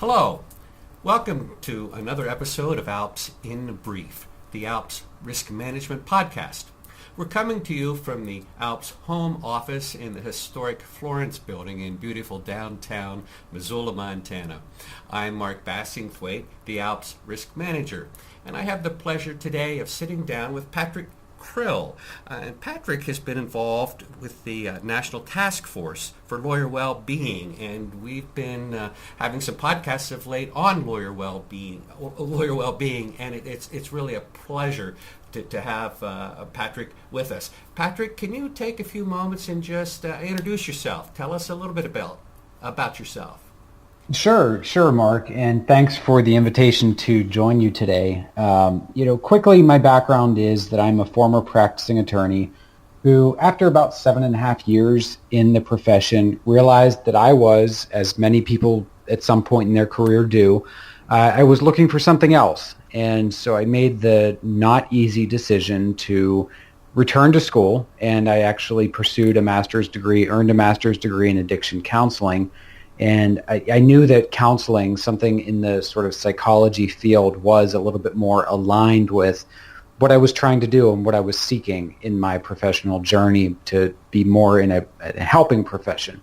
Hello. Welcome to another episode of ALPS InBrief, the ALPS Risk Management Podcast. We're coming to you from the ALPS home office in the historic Florence building in beautiful downtown Missoula, Montana. I'm Mark Bassingthwaighte, the ALPS Risk Manager, and I have the pleasure today of sitting down with Patrick Krill. And Patrick has been involved with the National Task Force for Lawyer Wellbeing, and we've been having some podcasts of late on lawyer well-being, and it's really a pleasure to have Patrick with us. Patrick, can you take a few moments and just introduce yourself? Tell us a little bit about yourself. Sure, Mark, and thanks for the invitation to join you today. Quickly, my background is that I'm a former practicing attorney who, after about 7.5 years in the profession, realized that I was, as many people at some point in their career do, I was looking for something else. And so I made the not easy decision to return to school, and I actually pursued earned a master's degree in addiction counseling. And I knew that counseling, something in the sort of psychology field, was a little bit more aligned with what I was trying to do and what I was seeking in my professional journey to be more in a helping profession.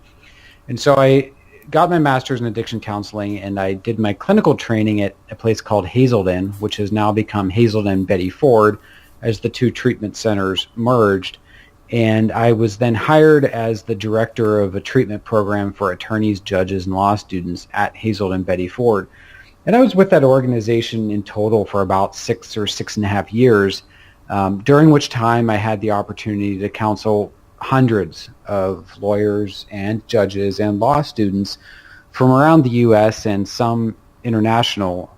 And so I got my master's in addiction counseling, and I did my clinical training at a place called Hazelden, which has now become Hazelden Betty Ford, as the two treatment centers merged. And I was then hired as the director of a treatment program for attorneys, judges, and law students at Hazelden Betty Ford. And I was with that organization in total for about 6 or 6.5 years, during which time I had the opportunity to counsel hundreds of lawyers and judges and law students from around the U.S. and some international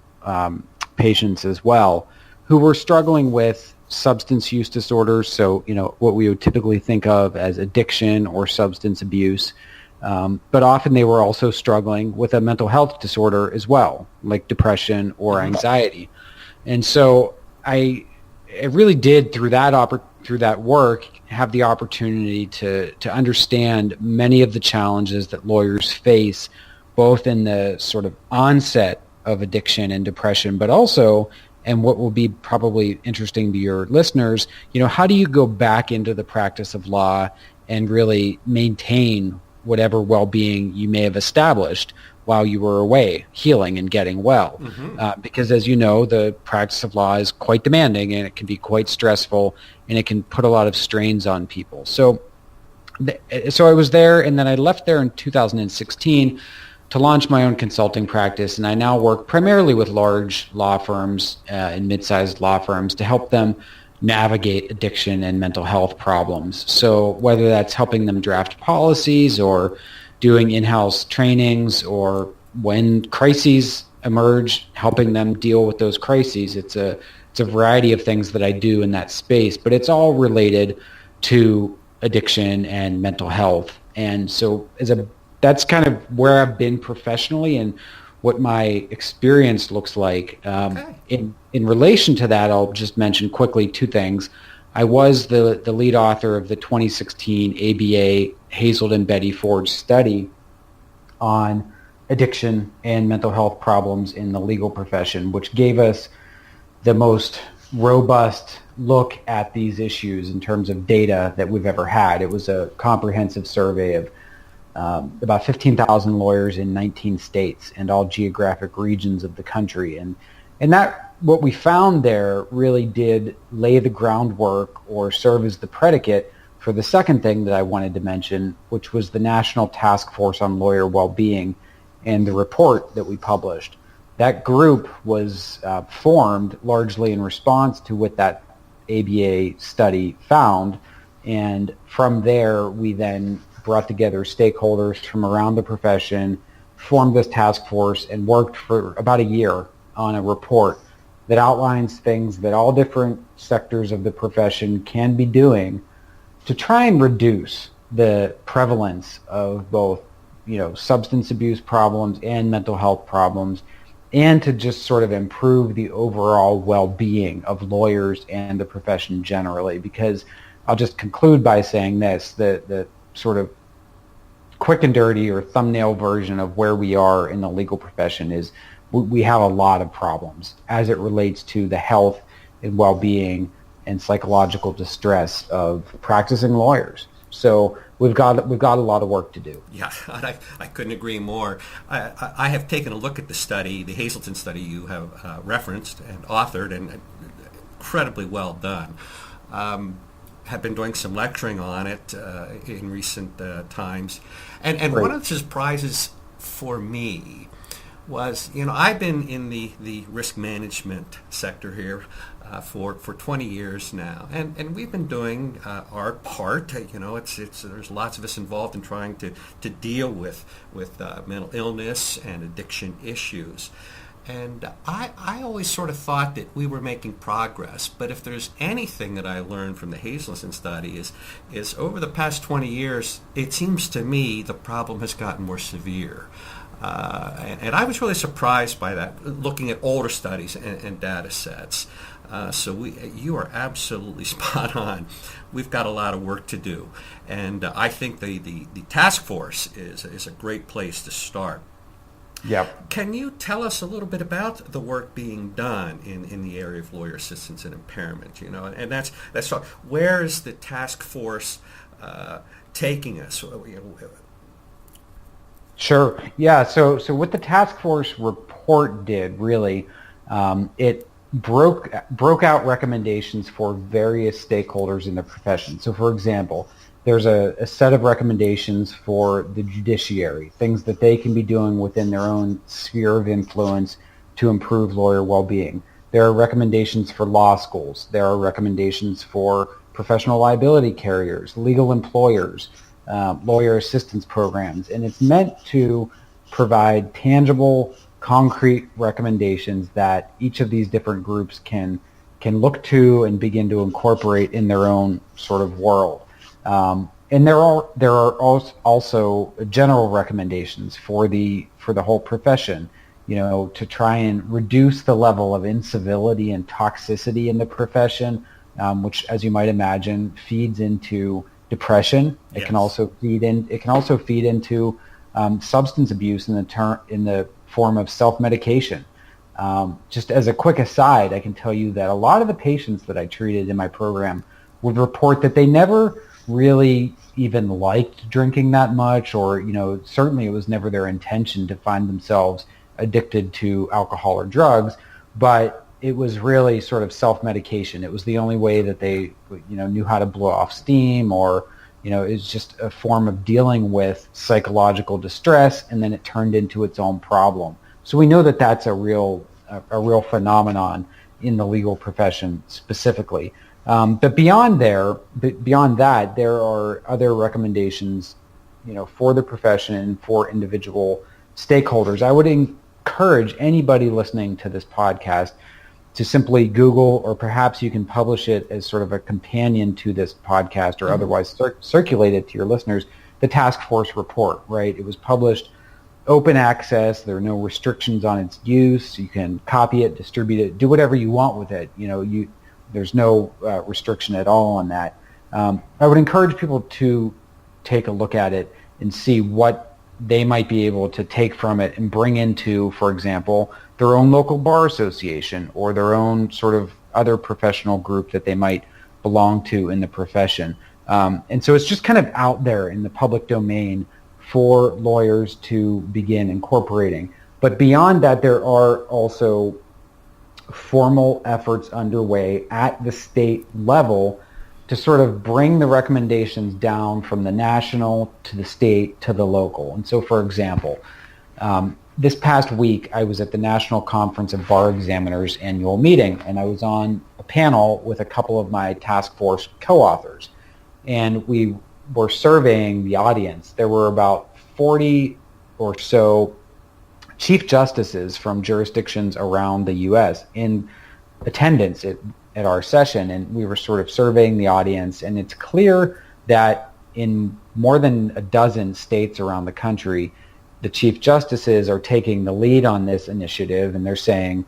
patients as well, who were struggling with substance use disorders, so what we would typically think of as addiction or substance abuse, but often they were also struggling with a mental health disorder as well, like depression or anxiety. And so I really did, through that work, have the opportunity to understand many of the challenges that lawyers face, both in the sort of onset of addiction and depression, but also, and what will be probably interesting to your listeners, how do you go back into the practice of law and really maintain whatever well-being you may have established while you were away healing and getting well? Mm-hmm. Because as you know, the practice of law is quite demanding, and it can be quite stressful, and it can put a lot of strains on people. So I was there, and then I left there in 2016 to launch my own consulting practice, and I now work primarily with large law firms and mid-sized law firms to help them navigate addiction and mental health problems. So whether that's helping them draft policies or doing in-house trainings, or when crises emerge, helping them deal with those crises, it's a variety of things that I do in that space, but it's all related to addiction and mental health. And so that's kind of where I've been professionally and what my experience looks like. Okay. In relation to that, I'll just mention quickly two things. I was the lead author of the 2016 ABA Hazelden Betty Ford study on addiction and mental health problems in the legal profession, which gave us the most robust look at these issues in terms of data that we've ever had. It was a comprehensive survey of about 15,000 lawyers in 19 states and all geographic regions of the country. And that, what we found there really did lay the groundwork or serve as the predicate for the second thing that I wanted to mention, which was the National Task Force on Lawyer Wellbeing and the report that we published. That group was formed largely in response to what that ABA study found. And from there, we then brought together stakeholders from around the profession, formed this task force, and worked for about a year on a report that outlines things that all different sectors of the profession can be doing to try and reduce the prevalence of both, substance abuse problems and mental health problems, and to just sort of improve the overall well-being of lawyers and the profession generally. Because I'll just conclude by saying this, the sort of quick and dirty or thumbnail version of where we are in the legal profession is we have a lot of problems as it relates to the health and well-being and psychological distress of practicing lawyers. So we've got a lot of work to do. Yeah, I couldn't agree more. I have taken a look at the study, the Hazelden study you have referenced and authored, and incredibly well done. Have been doing some lecturing on it in recent times. And one of the surprises for me was, I've been in the risk management sector here for 20 years now, and we've been doing our part. There's lots of us involved in trying to deal with mental illness and addiction issues. And I always sort of thought that we were making progress, but if there's anything that I learned from the Hazelden study is over the past 20 years, it seems to me the problem has gotten more severe. And I was really surprised by that, looking at older studies and data sets. So you are absolutely spot on. We've got a lot of work to do. And I think the task force is a great place to start. Yep. Can you tell us a little bit about the work being done in the area of lawyer assistance and impairment? And that's where is the task force taking us? Sure. Yeah. So what the task force report did really, it broke out recommendations for various stakeholders in the profession. So, for example, there's a set of recommendations for the judiciary, things that they can be doing within their own sphere of influence to improve lawyer well-being. There are recommendations for law schools. There are recommendations for professional liability carriers, legal employers, lawyer assistance programs, and it's meant to provide tangible, concrete recommendations that each of these different groups can look to and begin to incorporate in their own sort of world. And there are also general recommendations for the whole profession, to try and reduce the level of incivility and toxicity in the profession, which, as you might imagine, feeds into depression. It Yes. can also feed into substance abuse in the form of self-medication. Just as a quick aside, I can tell you that a lot of the patients that I treated in my program would report that they never really even liked drinking that much, or certainly it was never their intention to find themselves addicted to alcohol or drugs, but it was really sort of self-medication. It was the only way that they knew how to blow off steam, or it's just a form of dealing with psychological distress, and then it turned into its own problem. So we know that that's a real phenomenon in the legal profession specifically. But beyond that, there are other recommendations, for the profession and for individual stakeholders. I would encourage anybody listening to this podcast to simply Google, or perhaps you can publish it as sort of a companion to this podcast, or otherwise circulate it to your listeners, the task force report, right? It was published open access. There are no restrictions on its use. You can copy it, distribute it, do whatever you want with it. There's no restriction at all on that. I would encourage people to take a look at it and see what they might be able to take from it and bring into, for example, their own local bar association, or their own sort of other professional group that they might belong to in the profession. And so it's just kind of out there in the public domain for lawyers to begin incorporating. But beyond that, there are also formal efforts underway at the state level to sort of bring the recommendations down from the national to the state to the local. And so, for example, this past week I was at the National Conference of Bar Examiners annual meeting, and I was on a panel with a couple of my task force co-authors, and we were surveying the audience. There were about 40 or so chief justices from jurisdictions around the U.S. in attendance at our session, and we were sort of surveying the audience, and it's clear that in more than a dozen states around the country, the chief justices are taking the lead on this initiative, and they're saying,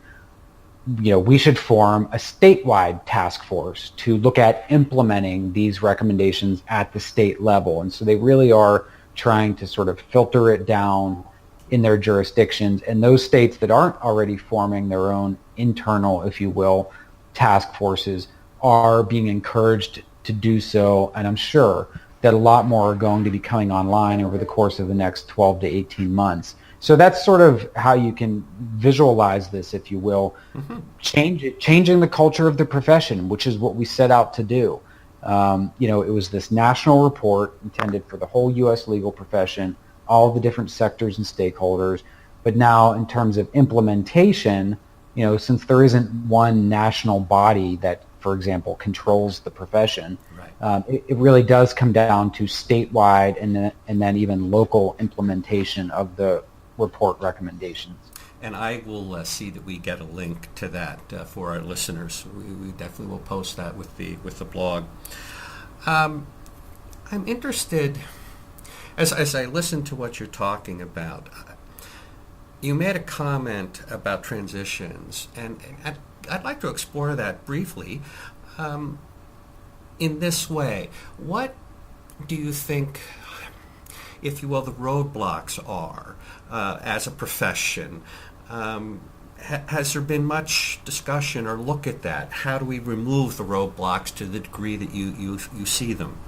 we should form a statewide task force to look at implementing these recommendations at the state level. And so they really are trying to sort of filter it down in their jurisdictions. And those states that aren't already forming their own internal, if you will, task forces are being encouraged to do so. And I'm sure that a lot more are going to be coming online over the course of the next 12 to 18 months. So that's sort of how you can visualize this, if you will, changing the culture of the profession, which is what we set out to do. It was this national report intended for the whole U.S. legal profession, all the different sectors and stakeholders. But now in terms of implementation, since there isn't one national body that, for example, controls the profession, it really does come down to statewide and then even local implementation of the report recommendations. And I will see that we get a link to that for our listeners. We definitely will post that with the blog. I'm interested, as I listen to what you're talking about, you made a comment about transitions, and I'd like to explore that briefly in this way. What do you think, if you will, the roadblocks are as a profession? Has there been much discussion or look at that? How do we remove the roadblocks to the degree that you see them?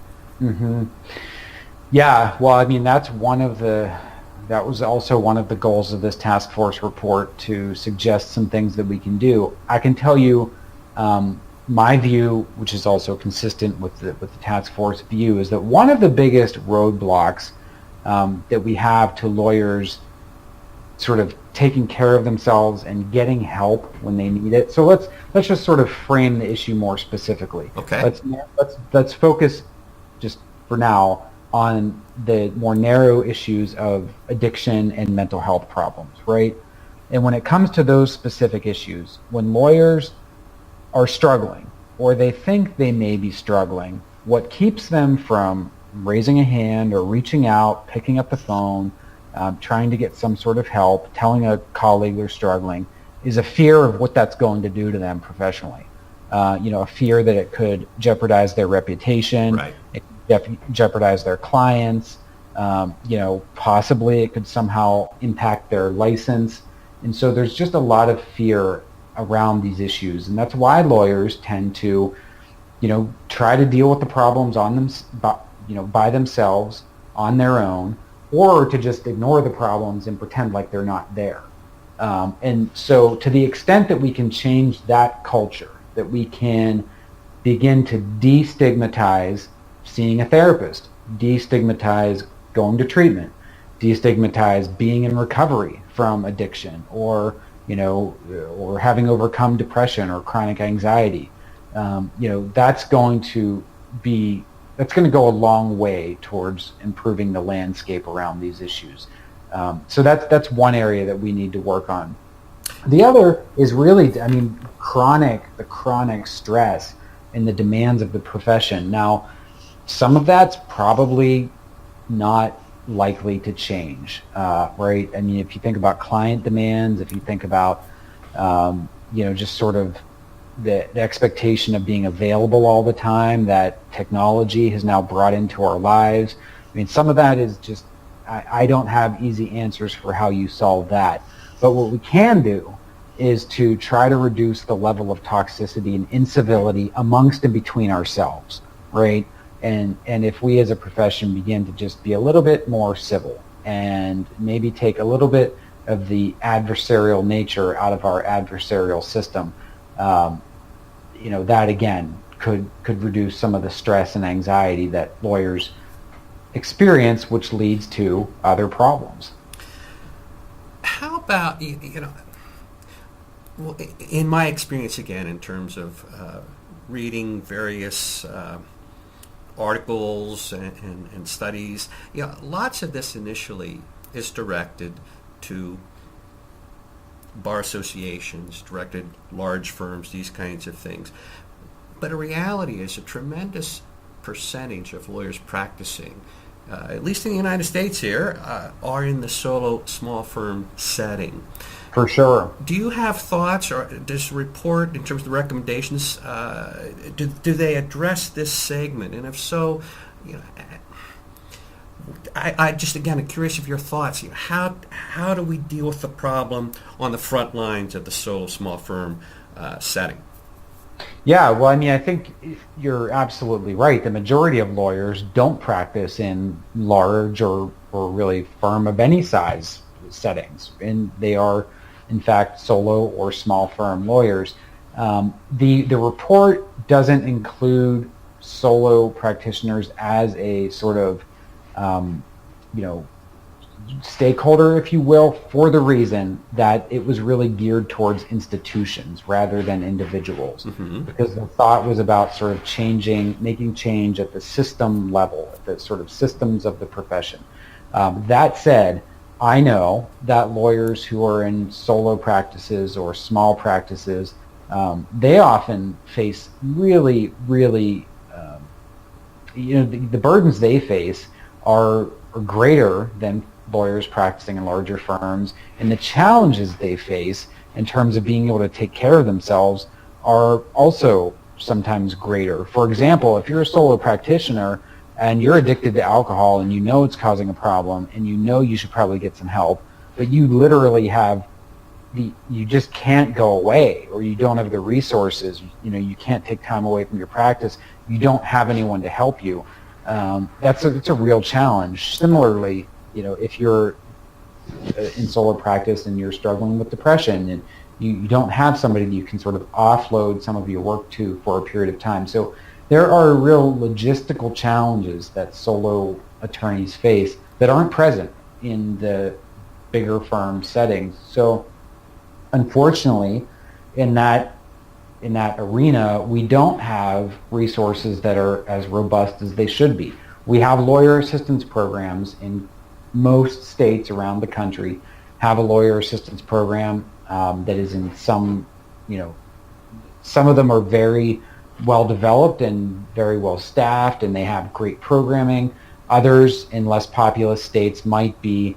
Mm-hmm. Yeah, well, I mean, that was also one of the goals of this task force report, to suggest some things that we can do. I can tell you my view, which is also consistent with the task force view, is that one of the biggest roadblocks that we have to lawyers sort of taking care of themselves and getting help when they need it. So let's just sort of frame the issue more specifically. Okay. Let's focus just for now on the more narrow issues of addiction and mental health problems, right? And when it comes to those specific issues, when lawyers are struggling or they think they may be struggling, what keeps them from raising a hand or reaching out, picking up the phone, trying to get some sort of help, telling a colleague they're struggling, is a fear of what that's going to do to them professionally. A fear that it could jeopardize their reputation, right. It could jeopardize their clients, possibly it could somehow impact their license. And so there's just a lot of fear around these issues. And that's why lawyers tend to, try to deal with the problems on them, by themselves, on their own, or to just ignore the problems and pretend like they're not there. And so to the extent that we can change that culture, that we can begin to destigmatize seeing a therapist, destigmatize going to treatment, destigmatize being in recovery from addiction, or having overcome depression or chronic anxiety, that's going to go a long way towards improving the landscape around these issues. So that's one area that we need to work on. The other is really, the chronic stress and the demands of the profession. Now, some of that's probably not likely to change, right? I mean, if you think about client demands, if you think about, just sort of the expectation of being available all the time that technology has now brought into our lives. I mean, some of that is just, I don't have easy answers for how you solve that. But what we can do is to try to reduce the level of toxicity and incivility amongst and between ourselves, right? And if we as a profession begin to just be a little bit more civil and maybe take a little bit of the adversarial nature out of our adversarial system, that again could reduce some of the stress and anxiety that lawyers experience, which leads to other problems. How about, well, in my experience again, in terms of reading various articles and studies, lots of this initially is directed to bar associations, directed large firms, these kinds of things. But a reality is a tremendous percentage of lawyers practicing, at least in the United States here, are in the solo small firm setting. For sure. Do you have thoughts, or does the report, in terms of the recommendations, do they address this segment? And if so, I just, again, I'm curious of your thoughts. How do we deal with the problem on the front lines of the solo small firm setting? Yeah, well, I mean, I think you're absolutely right. The majority of lawyers don't practice in large or really firm of any size settings, and they are, in fact, solo or small firm lawyers. The report doesn't include solo practitioners as a sort of um, you know stakeholder, if you will, for the reason that it was really geared towards institutions rather than individuals, Mm-hmm. because the thought was about sort of making change at the system level, at the sort of systems of the profession. That said, I know that lawyers who are in solo practices or small practices, they often face really, really, the burdens they face are greater than lawyers practicing in larger firms, and the challenges they face in terms of being able to take care of themselves are also sometimes greater. For example, if you're a solo practitioner and you're addicted to alcohol and you know it's causing a problem and you know you should probably get some help, but you literally you just can't go away, or you don't have the resources, you can't take time away from your practice, you don't have anyone to help you. It's a real challenge. Similarly, if you're in solo practice and you're struggling with depression and you don't have somebody that you can sort of offload some of your work to for a period of time. So there are real logistical challenges that solo attorneys face that aren't present in the bigger firm settings. So unfortunately, in that arena, we don't have resources that are as robust as they should be. We have lawyer assistance programs in most states around the country, have a lawyer assistance program that is in some of them are very well developed and very well staffed, and they have great programming. Others in less populous states might be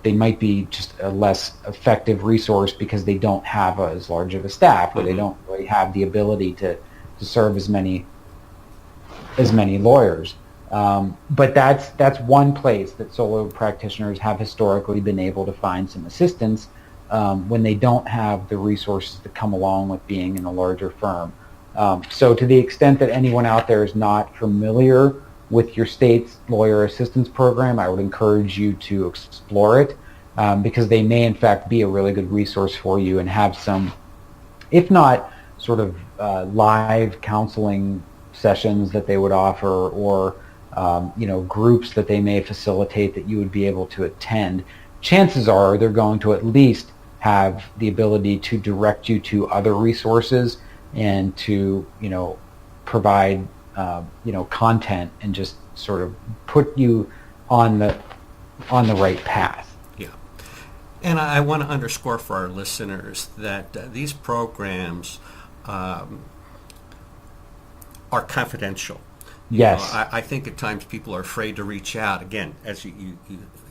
they might be just a less effective resource because they don't have as large of a staff, or they don't really have the ability to serve as many lawyers. But that's one place that solo practitioners have historically been able to find some assistance when they don't have the resources that come along with being in a larger firm. So to the extent that anyone out there is not familiar with your state's lawyer assistance program, I would encourage you to explore it, because they may in fact be a really good resource for you and have some, if not sort of live counseling sessions that they would offer, or groups that they may facilitate that you would be able to attend. Chances are they're going to at least have the ability to direct you to other resources and to provide content and just sort of put you on the right path. Yeah. And I want to underscore for our listeners that these programs are confidential. Yes. I think at times people are afraid to reach out. Again, as you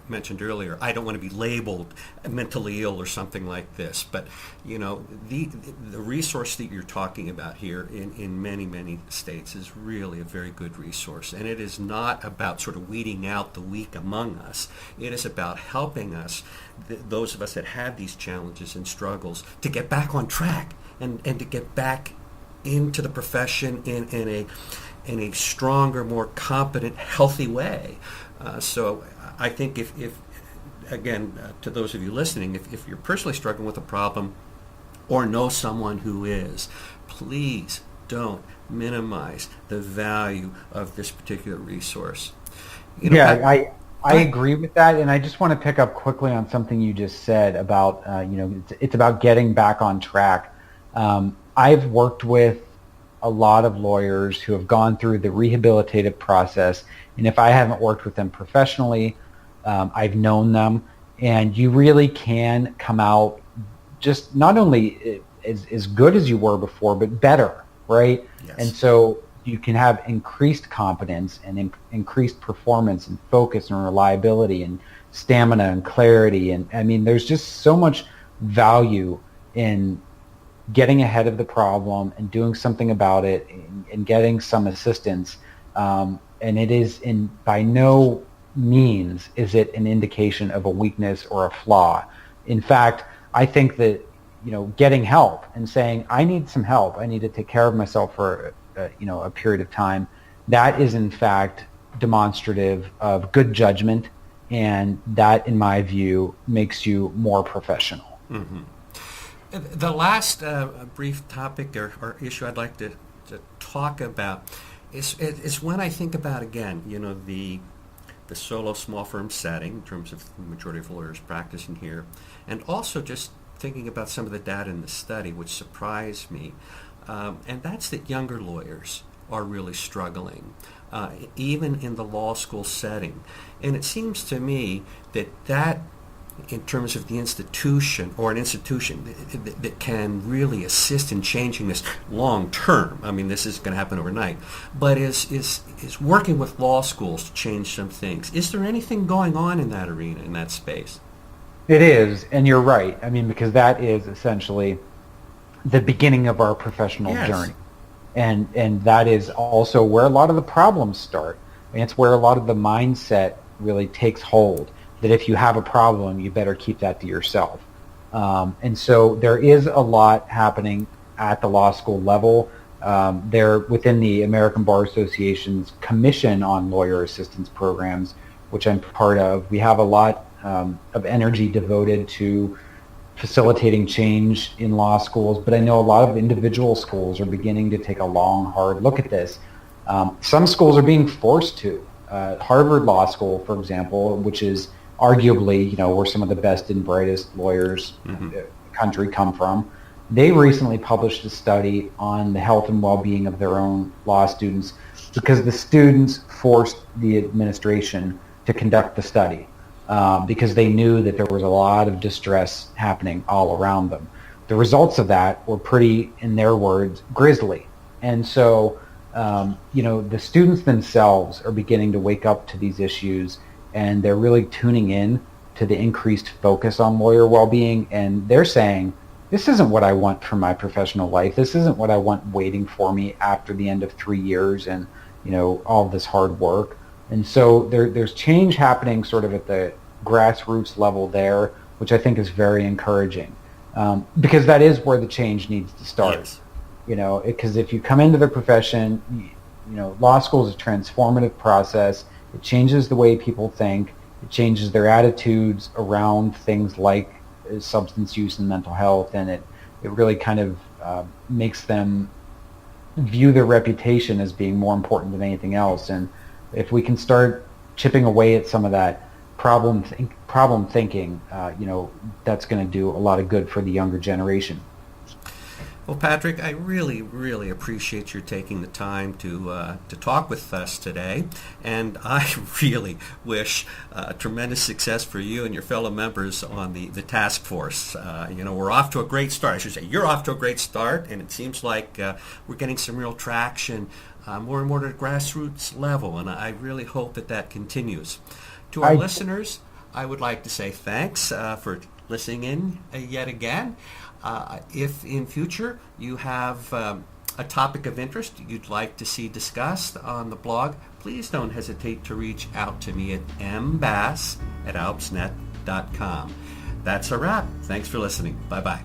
mentioned earlier, I don't want to be labeled mentally ill or something like this. But, the resource that you're talking about here in many, many states is really a very good resource. And it is not about sort of weeding out the weak among us. It is about helping us, those of us that have these challenges and struggles, to get back on track and to get back into the profession in a stronger, more competent, healthy way. So I think if again, to those of you listening, if you're personally struggling with a problem or know someone who is, please don't minimize the value of this particular resource. I agree with that, and I just want to pick up quickly on something you just said about, it's about getting back on track. I've worked with a lot of lawyers who have gone through the rehabilitative process, and if I haven't worked with them professionally, I've known them, and you really can come out just not only as good as you were before, but better, right? Yes. And so you can have increased competence and increased performance and focus and reliability and stamina and clarity, and I mean, there's just so much value in getting ahead of the problem and doing something about it and getting some assistance. and it is by no means is it an indication of a weakness or a flaw. In fact, I think that getting help and saying I need some help, I need to take care of myself for a period of time, that is in fact demonstrative of good judgment, and that, in my view, makes you more professional. Mm-hmm. The last brief topic or issue I'd like to talk about is when I think about, again, the solo small firm setting in terms of the majority of lawyers practicing here, and also just thinking about some of the data in the study, which surprised me, and that's that younger lawyers are really struggling, even in the law school setting. And it seems to me that in terms of the institution or an institution that can really assist in changing this long term. I mean, this isn't going to happen overnight, but is working with law schools to change some things. Is there anything going on in that arena, in that space? It is, and you're right. I mean, because that is essentially the beginning of our professional journey. And that is also where a lot of the problems start. And it's where a lot of the mindset really takes hold, that if you have a problem, you better keep that to yourself. And so there is a lot happening at the law school level. There, within the American Bar Association's Commission on Lawyer Assistance Programs, which I'm part of, we have a lot of energy devoted to facilitating change in law schools, but I know a lot of individual schools are beginning to take a long, hard look at this. Some schools are being forced to. Harvard Law School, for example, which is arguably, where some of the best and brightest lawyers in the country come from, they recently published a study on the health and well-being of their own law students because the students forced the administration to conduct the study. Because they knew that there was a lot of distress happening all around them. The results of that were pretty, in their words, grisly. And so, the students themselves are beginning to wake up to these issues, and they're really tuning in to the increased focus on lawyer well-being, and they're saying, this isn't what I want for my professional life. This isn't what I want waiting for me after the end of 3 years and, all this hard work. And so there's change happening sort of at the grassroots level there, which I think is very encouraging, because that is where the change needs to start. Yes. Because if you come into the profession, law school is a transformative process. It changes the way people think. It changes their attitudes around things like substance use and mental health, and it really kind of makes them view their reputation as being more important than anything else. And if we can start chipping away at some of that problem thinking, that's going to do a lot of good for the younger generation. Well, Patrick, I really, really appreciate your taking the time to talk with us today, and I really wish tremendous success for you and your fellow members on the task force. We're off to a great start. I should say you're off to a great start, and it seems like we're getting some real traction more and more at a grassroots level, and I really hope that continues. To our listeners, I would like to say thanks for listening in yet again. If in future you have a topic of interest you'd like to see discussed on the blog, please don't hesitate to reach out to me at mbass@alpsnet.com. That's a wrap. Thanks for listening. Bye-bye.